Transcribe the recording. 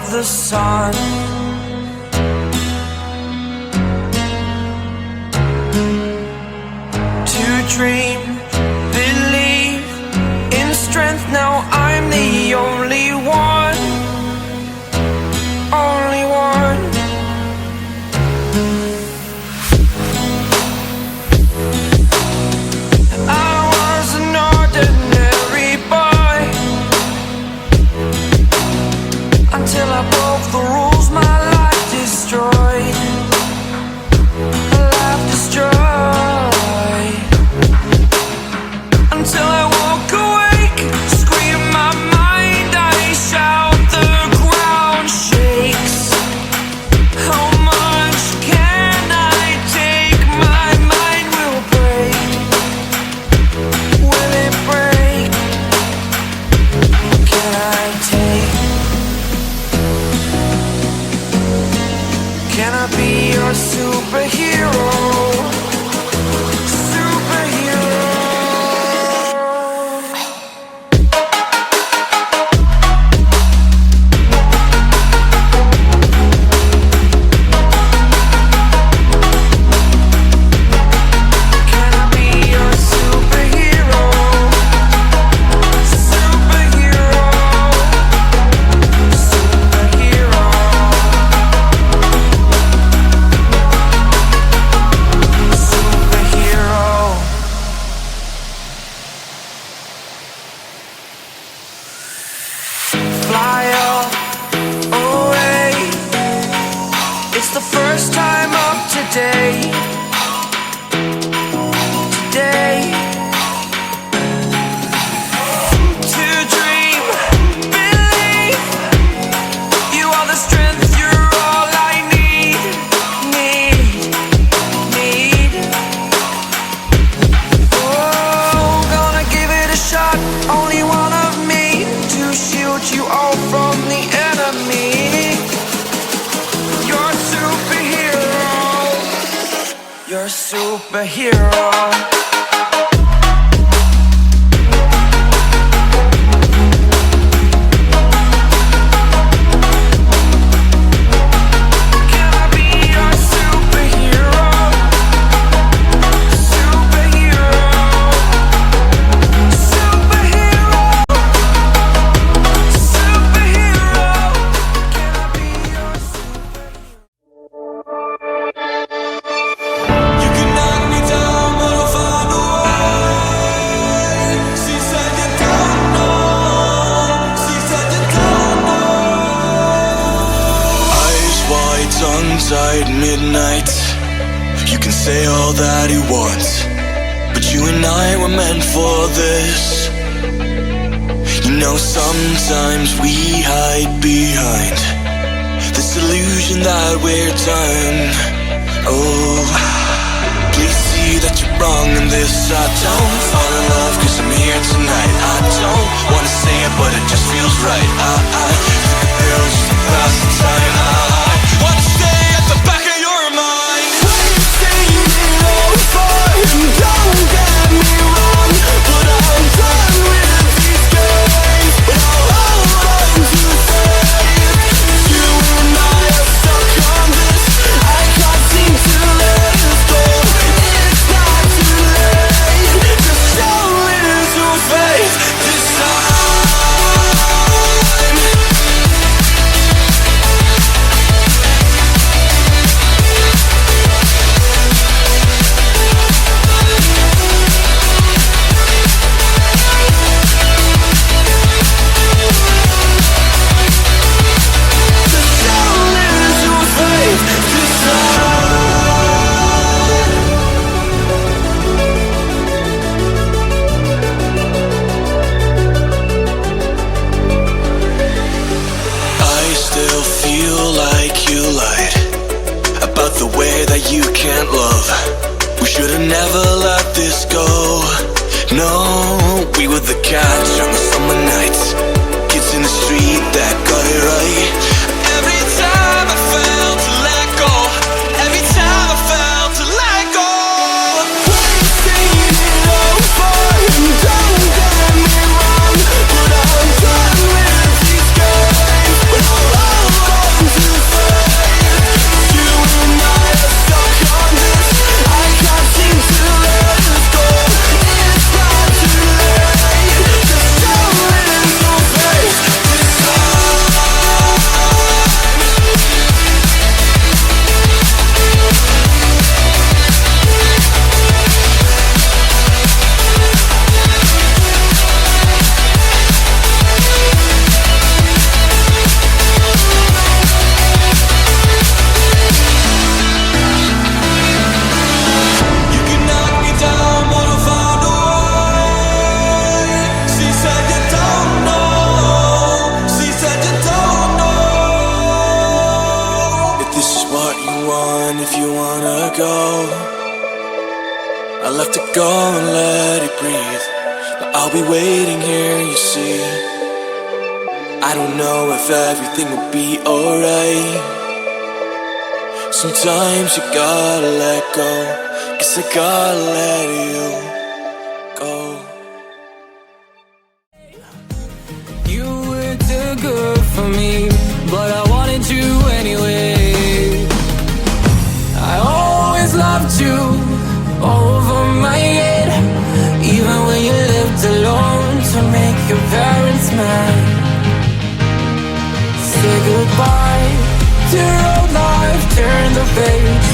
of the sun. To dream, believe in strength. Now I'm the only one, only one. I was an ordinary boy until I broke the rules. My life destroyed, life destroyed. Until I woke awake, scream my mind, I shout, the ground shakes. How much can I take? My mind will break. Will it break? Can I take? Can I be your superhero? Oh, have to go and let it breathe, but I'll be waiting here, you see. I don't know if everything will be alright. Sometimes you gotta let go, 'cause I gotta let you go. You were too good for me, but I wanted you anyway. I always loved you over my head, even when you lived alone to make your parents mad. Say goodbye to your old life, turn the page.